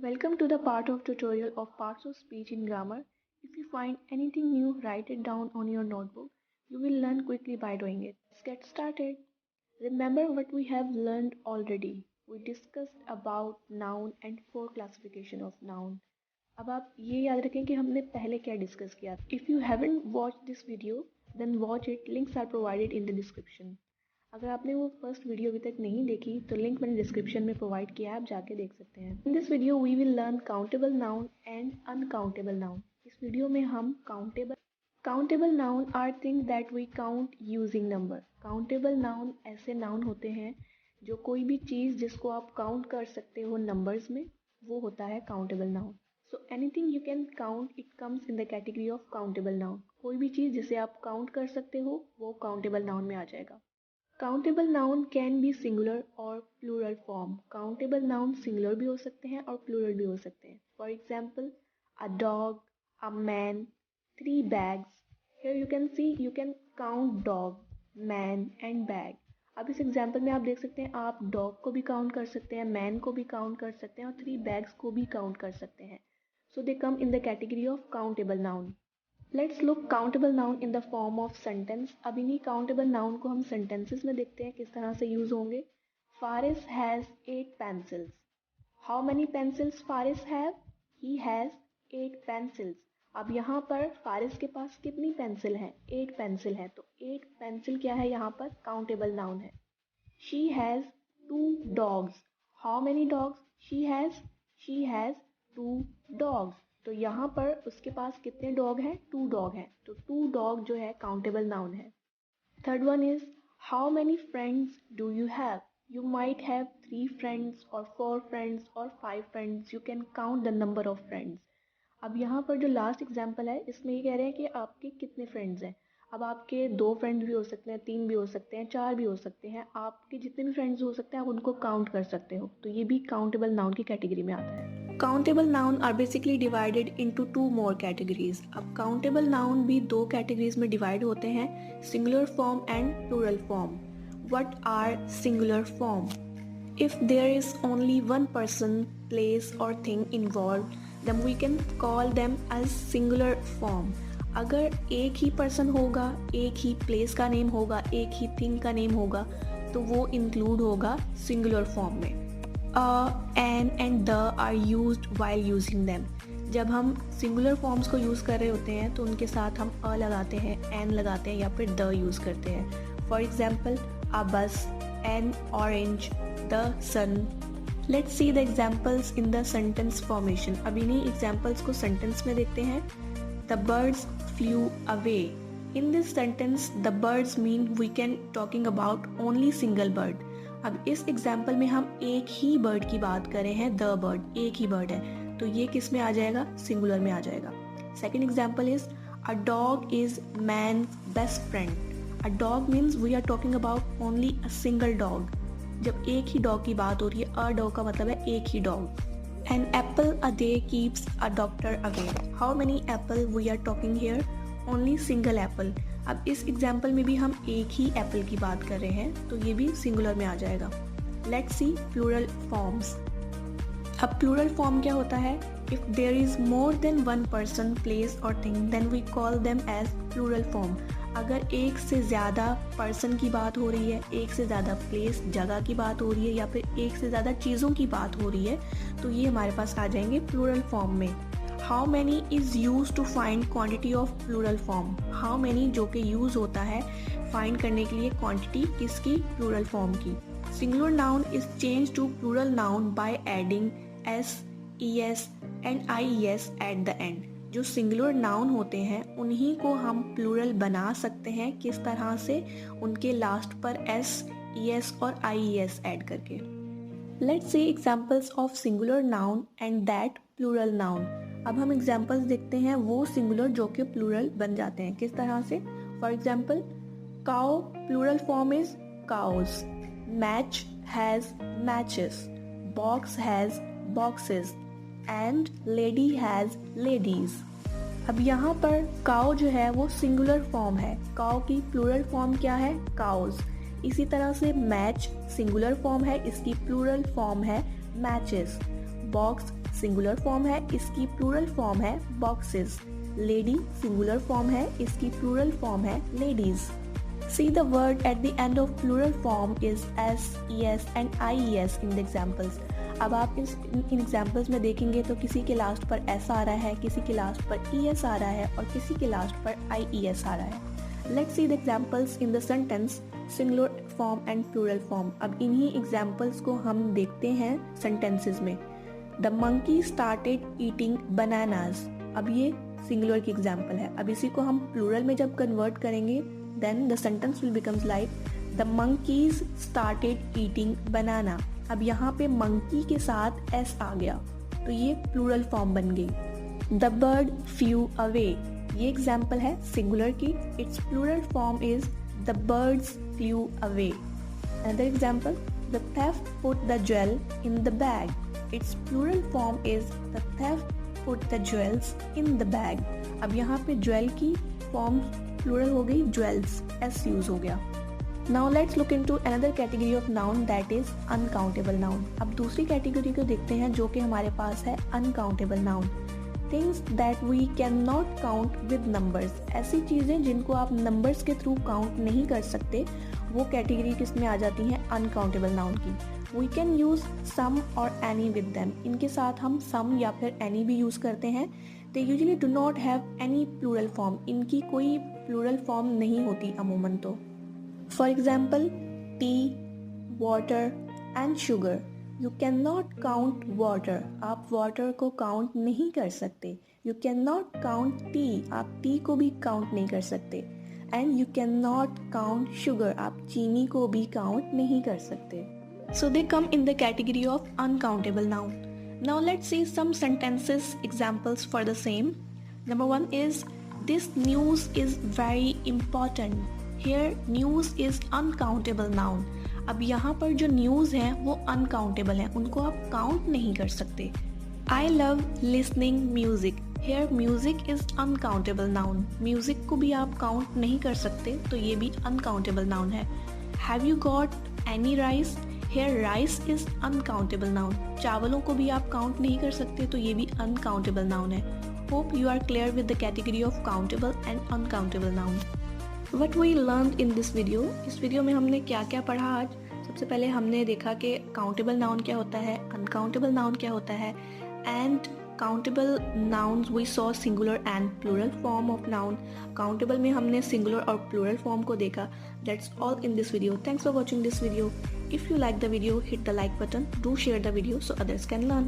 Welcome to the part of tutorial of parts of speech in grammar. If you find anything new, write it down on your notebook. You will learn quickly by doing it. Let's get started. Remember what we have learned already. We discussed about noun and four classification of noun. अब आप ये याद रखें कि हमने पहले क्या discuss किया. If you haven't watched this video, then watch it. Links are provided in the description. अगर आपने वो फर्स्ट वीडियो अभी तक नहीं देखी तो लिंक मैंने डिस्क्रिप्शन में प्रोवाइड किया है, आप जाके देख सकते हैं. In this video we will learn countable noun and uncountable noun. इस वीडियो में हम countable noun are thing that we count using number. Countable noun ऐसे नाउन होते हैं जो कोई भी चीज़ जिसको आप काउंट कर सकते हो नंबर्स में, वो होता है countable noun. So anything you can count it comes in the category of countable noun. कोई भी चीज़ जिसे आप काउंट कर सकते हो वो काउंटेबल नाउन में आ जाएगा. Countable noun can be singular और plural form. Countable noun singular भी हो सकते हैं और प्लूरल भी हो सकते हैं. For example a dog, a man, 3 bags. Here you can see you can count dog, man and bag. अब इस एग्जाम्पल में आप देख सकते हैं आप डॉग को भी काउंट कर सकते हैं, मैन को भी काउंट कर सकते हैं और 3 bags को भी काउंट कर सकते हैं. So they come in the category of countable noun. Let's look countable noun in the form of sentence. अब इन्हीं काउंटेबल नाउन को हम सेंटेंसेस में देखते हैं किस तरह से यूज होंगे. Faris has 8 pencils. How many pencils Faris have? He has 8 pencils. अब यहाँ पर फारिस के पास कितनी पेंसिल है? 8 पेंसिल है. तो 8 पेंसिल क्या है यहाँ पर? काउंटेबल नाउन है. She has 2 dogs. How many dogs? She has 2 dogs. तो यहाँ पर उसके पास कितने डॉग हैं? 2 डॉग हैं. तो 2 डॉग जो है काउंटेबल नाउन है. Third one is how many friends do you have? You might have 3 friends or 4 friends or 5 friends. You can count the number of friends. अब यहाँ पर जो लास्ट एग्जाम्पल है इसमें ये कह रहे हैं कि आपके कितने फ्रेंड्स हैं. अब आपके 2 फ्रेंड्स भी हो सकते हैं, 3 भी हो सकते हैं, 4 भी हो सकते हैं. आपके जितने भी फ्रेंड्स हो सकते हैं आप उनको काउंट कर सकते हो. तो ये भी काउंटेबल नाउन की कैटेगरी में आता है. Countable noun are basically divided into 2 more categories. अब काउंटेबल नाउन भी 2 कैटेगरीज में डिवाइड होते हैं, singular form and plural form. What are singular form? If there is only one person, place or thing involved, then we can call them as singular form. अगर एक ही person होगा, एक ही place का name होगा, एक ही thing का name होगा, तो वो include होगा singular form में. An and the are used while using them. जब हम singular forms को use कर रहे होते हैं तो उनके साथ हम a लगाते हैं, an लगाते हैं या फिर the use करते हैं. For example, a bus, an orange, the sun. Let's see the examples in the sentence formation. अब इन्हीं examples को sentence में देखते हैं. The birds flew away. In this sentence, the birds mean we can talking about only single bird. अब इस example में हम एक ही bird की बात कर रहे हैं, the bird, एक ही bird है. तो ये किस में आ जाएगा? Singular में आ जाएगा. Second example is a dog is man's best friend. A dog means we are talking about only a single dog. जब एक ही डॉग की बात हो रही है, a dog का मतलब है एक ही dog. An apple a day keeps a doctor away. How many apple we are talking here? Only single apple. अब इस एग्जाम्पल में भी हम एक ही एप्पल की बात कर रहे हैं तो ये भी सिंगुलर में आ जाएगा. Let's see plural forms. अब प्लूरल फॉर्म क्या होता है? If there is more than one person, place or thing, then we call them as plural form. अगर एक से ज़्यादा पर्सन की बात हो रही है, एक से ज़्यादा प्लेस जगह की बात हो रही है या फिर एक से ज़्यादा चीज़ों की बात हो रही है तो ये हमारे पास आ जाएंगे प्लूरल फॉर्म में. How many is use to find quantity of plural form. How many जो कि यूज़ होता है फाइंड करने के लिए क्वांटिटी किसकी? प्लूरल फॉर्म की. Singular noun is change to plural noun by adding s, es and ies at the end. जो सिंगुलर नाउन होते हैं उन्हीं को हम प्लूरल बना सकते हैं. किस तरह से? उनके लास्ट पर s, es और ies ऐड करके. Let's see examples of singular noun and that plural noun. अब हम एग्जांपल्स देखते हैं वो सिंगुलर जो कि प्लूरल बन जाते हैं. किस तरह से? For example cow plural form is cows. Match has matches. Box has boxes and lady has ladies. अब यहाँ पर काउ जो है वो सिंगुलर फॉर्म है. काउ की प्लूरल फॉर्म क्या है? काउज. इसी तरह से मैच सिंगुलर फॉर्म है, इसकी प्लूरल फॉर्म है मैचेस. बॉक्स सिंगुलर फॉर्म है, इसकी प्लूरल फॉर्म है बॉक्सेस। लेडी सिंगुलर फॉर्म है, इसकी प्लूरल फॉर्म है ladies. See the word at the end of plural form is s, es and ies in the examples. अब आप इन examples में देखेंगे तो किसी के लास्ट पर s आ रहा है, किसी के लास्ट पर es आ रहा है और किसी के लास्ट पर ies आ रहा है। Let's see the examples in the sentence singular form and plural form. अब इन्हीं एग्जाम्पल्स को हम देखते हैं सेंटेंसेस में। The monkey started eating bananas. अब ये सिंगुलर की एग्जाम्पल है। अब इसी को हम प्लूरल में जब कन्वर्ट करेंगे then the sentence will becomes like the monkeys started eating banana. अब यहाँ पे monkey के साथ s आ गया तो ये प्लूरल फॉर्म बन गई। The bird flew away. ये एग्जाम्पल है सिंगुलर की, its plural form is the birds flew away. Another example, the theft put the jewel in the bag. Its plural form is the theft put the jewels in the bag. अब यहाँ पे jewel की form plural हो गई jewels, s use हो गया। Now let's look into another category of noun that is uncountable noun. अब दूसरी कैटेगरी को देखते हैं जो कि हमारे पास है uncountable noun. Things that we can not count with numbers. ऐसी चीज़ें जिनको आप नंबर्स के थ्रू काउंट नहीं कर सकते, वो कैटेगरी किस में आ जाती हैं अनकाउंटेबल नाउन की। वी कैन यूज सम और एनी विद देम। इनके साथ हम सम या फिर एनी भी यूज करते हैं। They usually do not have any plural form. इनकी कोई प्लूरल फॉर्म नहीं होती अमूमन तो। For example tea, water and sugar. You can not count water. आप वाटर को काउंट नहीं कर सकते। You can not count tea. आप टी को भी काउंट नहीं कर सकते। And you can not count sugar. आप चीनी को भी काउंट नहीं कर सकते। So they come in the category of uncountable noun. Now let's see some sentences examples for the same. Number 1 is this news is very important. Here news is uncountable noun. अब यहाँ पर जो news है वो uncountable है, उनको आप count नहीं कर सकते। I love listening music. Here music is uncountable noun. Music को भी आप count नहीं कर सकते तो ये भी uncountable noun है। Have you got any rice? Here rice is uncountable noun. चावलों को भी आप काउंट नहीं कर सकते तो ये भी uncountable noun है। Hope you are clear with the category of countable and uncountable noun. What we learned in this video. इस वीडियो में हमने क्या क्या पढ़ा आज। सबसे पहले हमने देखा कि countable noun क्या होता है, uncountable noun क्या होता है, and countable nouns we saw singular and plural form of noun. Countable में हमने singular और plural form को देखा। That's all in this video. Thanks for watching this video. If you like the video, hit the like button. Do share the video so others can learn.